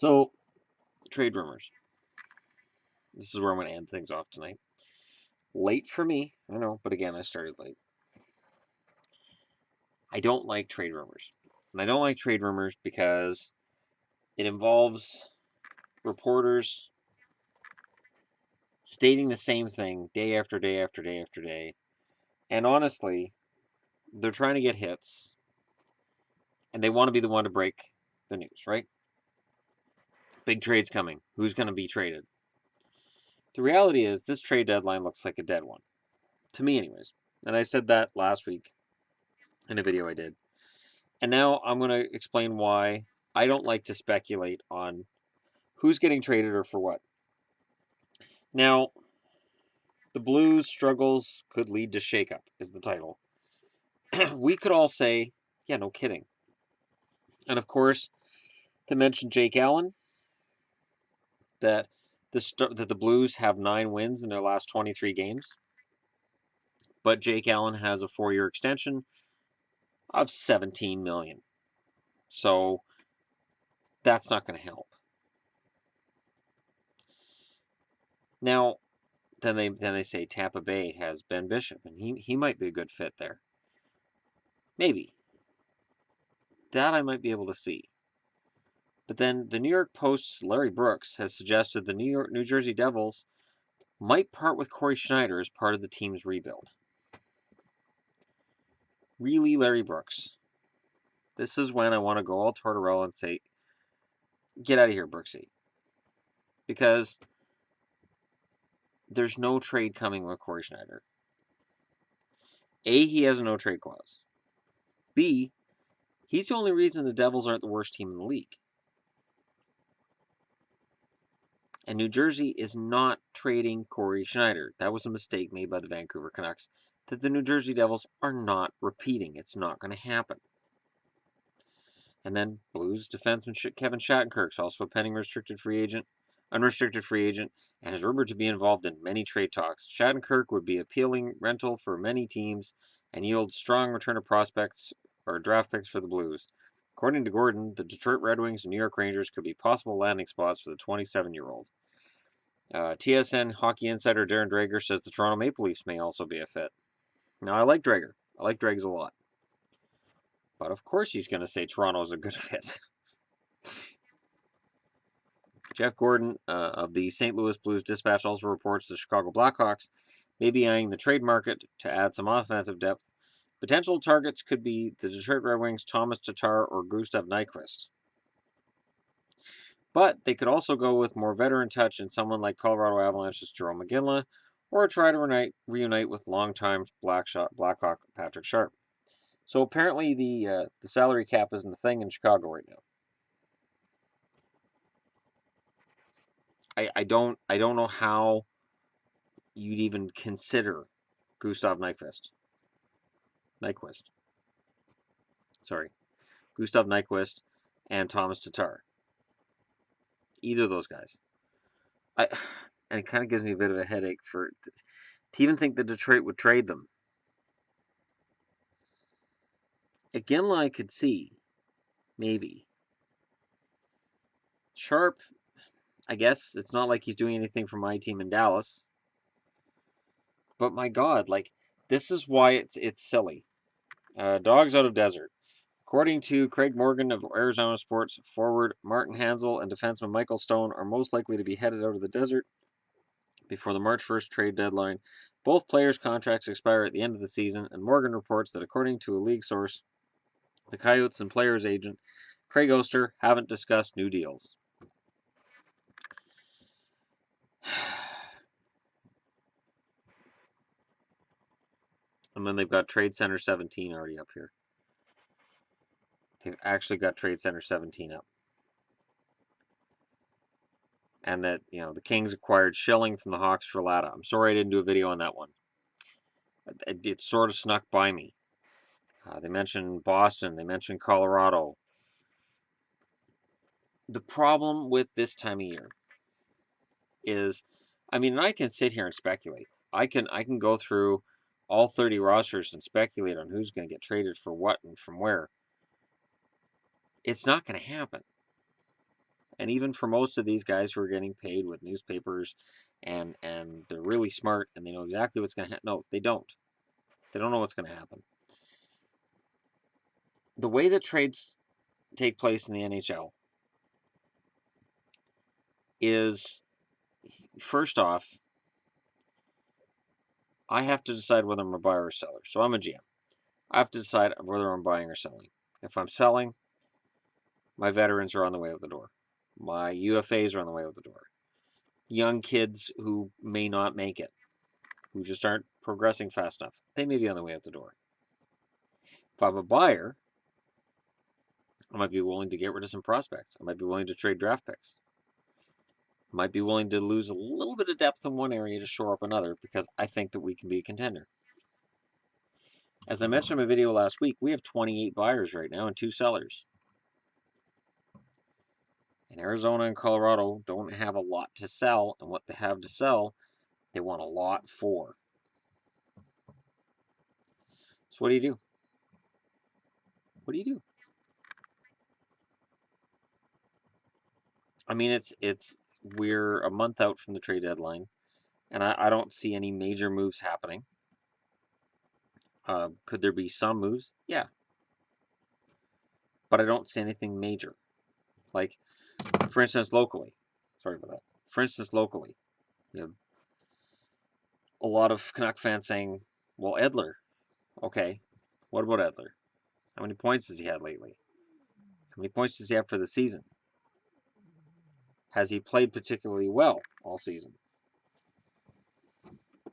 So, trade rumors. This is where I'm going to end things off tonight. Late for me, I know, but again, I started late. I don't like trade rumors. And I don't like trade rumors because it involves reporters stating the same thing day after day after day after day. And honestly, they're trying to get hits and they want to be the one to break the news, right? Big trade's coming. Who's going to be traded? The reality is, this trade deadline looks like a dead one. To me, anyways. And I said that last week in a video I did. And now I'm going to explain why I don't like to speculate on who's getting traded or for what. Now, the Blues' struggles could lead to shakeup, is the title. We could all say, yeah, no kidding. And of course, to mention Jake Allen, that the Blues have 9 wins in their last 23 games, but Jake Allen has a 4-year extension of $17 million. So that's not going to help. Now, then they say Tampa Bay has Ben Bishop, and he might be a good fit there. Maybe. That I might be able to see. But then the New York Post's Larry Brooks has suggested the New Jersey Devils might part with Corey Schneider as part of the team's rebuild. Really, Larry Brooks? This is when I want to go all Tortorella and say, get out of here, Brooksy. Because there's no trade coming with Corey Schneider. A, he has a no-trade clause. B, he's the only reason the Devils aren't the worst team in the league. And New Jersey is not trading Corey Schneider. That was a mistake made by the Vancouver Canucks that the New Jersey Devils are not repeating. It's not going to happen. And then Blues defenseman Kevin Shattenkirk's also a pending unrestricted free agent, and is rumored to be involved in many trade talks. Shattenkirk would be appealing rental for many teams and yield strong return of prospects or draft picks for the Blues. According to Gordon, the Detroit Red Wings and New York Rangers could be possible landing spots for the 27-year-old. TSN hockey insider Darren Dreger says the Toronto Maple Leafs may also be a fit. Now, I like Dreger. I like Dregs a lot. But of course he's going to say Toronto's a good fit. Jeff Gordon of the St. Louis Blues Dispatch also reports the Chicago Blackhawks may be eyeing the trade market to add some offensive depth. Potential targets could be the Detroit Red Wings' Thomas Tatar or Gustav Nyquist. But they could also go with more veteran touch in someone like Colorado Avalanche's Jarome Iginla, or try to reunite with longtime Blackhawk Patrick Sharp. So apparently the salary cap isn't a thing in Chicago right now. I don't know how you'd even consider Gustav Nyquist. Gustav Nyquist and Thomas Tatar. Either of those guys. And it kind of gives me a bit of a headache to even think that Detroit would trade them. Iginla I could see. Maybe. Sharp, I guess it's not like he's doing anything for my team in Dallas. But my God, like, this is why it's silly. Dogs out of desert. According to Craig Morgan of Arizona Sports, forward Martin Hanzal and defenseman Michael Stone are most likely to be headed out of the desert before the March 1st trade deadline. Both players' contracts expire at the end of the season, and Morgan reports that according to a league source, the Coyotes and players' agent, Craig Oster, haven't discussed new deals. And then they've got Trade Center 17 already up here. They've actually got Trade Center 17 up. And that, the Kings acquired Schilling from the Hawks for Latta. I'm sorry I didn't do a video on that one. It sort of snuck by me. They mentioned Boston. They mentioned Colorado. The problem with this time of year is, I can sit here and speculate. I can go through all 30 rosters and speculate on who's going to get traded for what and from where. It's not going to happen. And even for most of these guys who are getting paid with newspapers and they're really smart and they know exactly what's going to happen. No, they don't. They don't know what's going to happen. The way that trades take place in the NHL is, first off, I have to decide whether I'm a buyer or seller. So I'm a GM. I have to decide whether I'm buying or selling. If I'm selling, my veterans are on the way out the door. My UFAs are on the way out the door. Young kids who may not make it, who just aren't progressing fast enough, they may be on the way out the door. If I'm a buyer, I might be willing to get rid of some prospects. I might be willing to trade draft picks. I might be willing to lose a little bit of depth in one area to shore up another because I think that we can be a contender. As I mentioned in my video last week, we have 28 buyers right now and 2 sellers. And Arizona and Colorado don't have a lot to sell, and what they have to sell, they want a lot for. So what do you do? What do you do? I mean, we're a month out from the trade deadline, and I don't see any major moves happening. Could there be some moves? Yeah, but I don't see anything major. Like, for instance, locally. Sorry about that. For instance, locally, you know, a lot of Canuck fans saying, "Well, Edler, okay, what about Edler? How many points has he had lately? How many points does he have for the season? Has he played particularly well all season?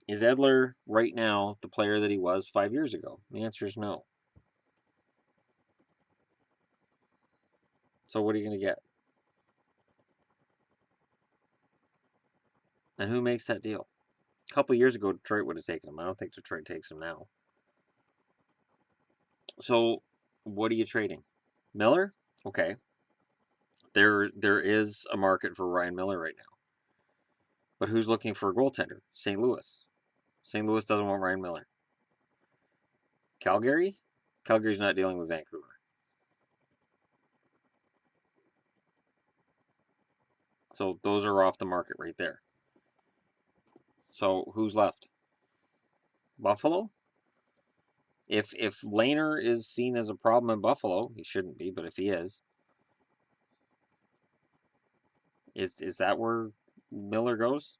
Is Edler right now the player that he was 5 years ago?" The answer is no. So what are you going to get? And who makes that deal? A couple years ago, Detroit would have taken him. I don't think Detroit takes him now. So what are you trading? Miller? Okay. There is a market for Ryan Miller right now. But who's looking for a goaltender? St. Louis. St. Louis doesn't want Ryan Miller. Calgary? Calgary's not dealing with Vancouver. So those are off the market right there. So who's left? Buffalo? If Lehner is seen as a problem in Buffalo, he shouldn't be, but if he is that where Miller goes?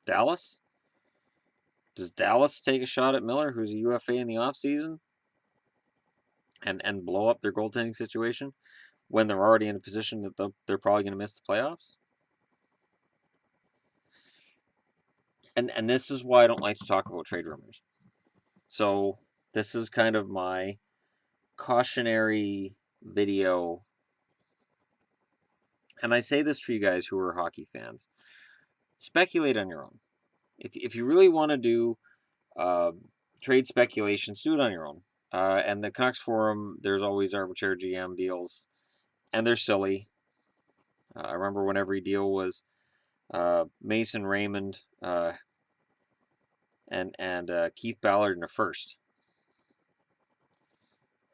Dallas? Does Dallas take a shot at Miller, who's a UFA in the offseason, and blow up their goaltending situation when they're already in a position that they're probably going to miss the playoffs? And this is why I don't like to talk about trade rumors. So this is kind of my cautionary video. And I say this for you guys who are hockey fans. Speculate on your own. If you really want to do uh, trade speculation, do it on your own. And the Canucks Forum, there's always arbitrary GM deals, and they're silly. I remember when every deal was Mason Raymond and Keith Ballard in a first.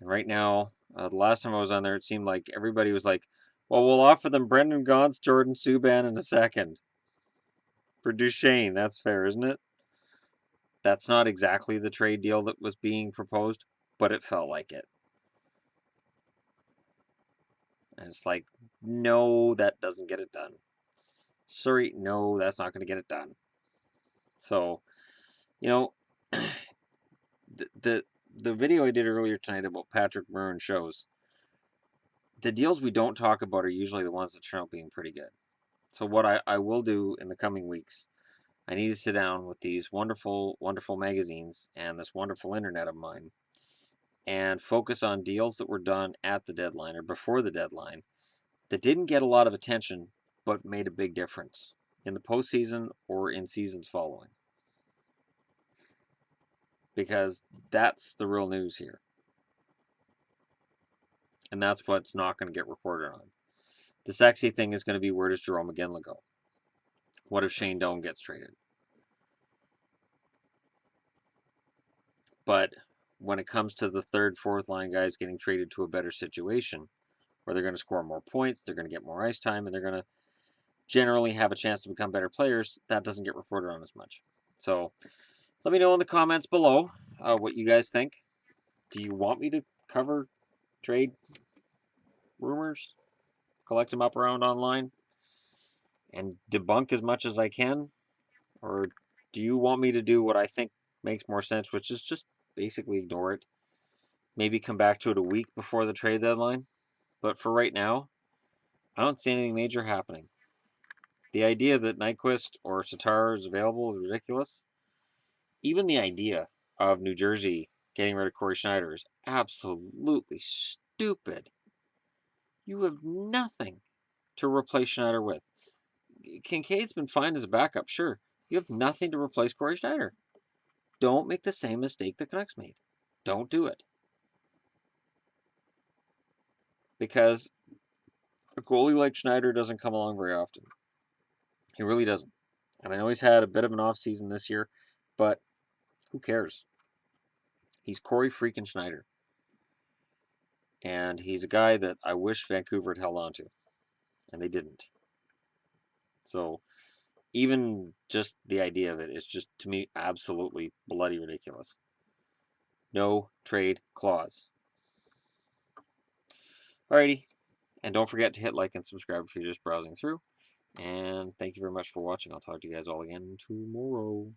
And right now, the last time I was on there, it seemed like everybody was like, "Well, we'll offer them Brendan Gaunce, Jordan Subban in a second for Duchesne." That's fair, isn't it? That's not exactly the trade deal that was being proposed, but it felt like it. And it's like, no, that doesn't get it done. Sorry, no, that's not going to get it done. So, you know, the video I did earlier tonight about Patrick Maroon shows the deals we don't talk about are usually the ones that turn out being pretty good. So what I will do in the coming weeks, I need to sit down with these wonderful, wonderful magazines and this wonderful internet of mine and focus on deals that were done at the deadline or before the deadline that didn't get a lot of attention but made a big difference in the postseason or in seasons following. Because that's the real news here. And that's what's not going to get reported on. The sexy thing is going to be, where does Jarome Iginla go? What if Shane Doan gets traded? But when it comes to the third, fourth line guys getting traded to a better situation, where they're going to score more points, they're going to get more ice time, and they're going to generally have a chance to become better players. That doesn't get reported on as much. So let me know in the comments below what you guys think. Do you want me to cover trade rumors, collect them up around online, and debunk as much as I can? Or do you want me to do what I think makes more sense, which is just basically ignore it? Maybe come back to it a week before the trade deadline? But for right now, I don't see anything major happening. The idea that Nyquist or Tatar is available is ridiculous. Even the idea of New Jersey getting rid of Corey Schneider is absolutely stupid. You have nothing to replace Schneider with. Kincaid's been fine as a backup, sure. You have nothing to replace Corey Schneider. Don't make the same mistake the Canucks made. Don't do it. Because a goalie like Schneider doesn't come along very often. He really doesn't. And I know he's had a bit of an off season this year, but who cares? He's Corey freaking Schneider. And he's a guy that I wish Vancouver had held on to. And they didn't. So even just the idea of it is just, to me, absolutely bloody ridiculous. No trade clause. Alrighty. And don't forget to hit like and subscribe if you're just browsing through. And thank you very much for watching. I'll talk to you guys all again tomorrow.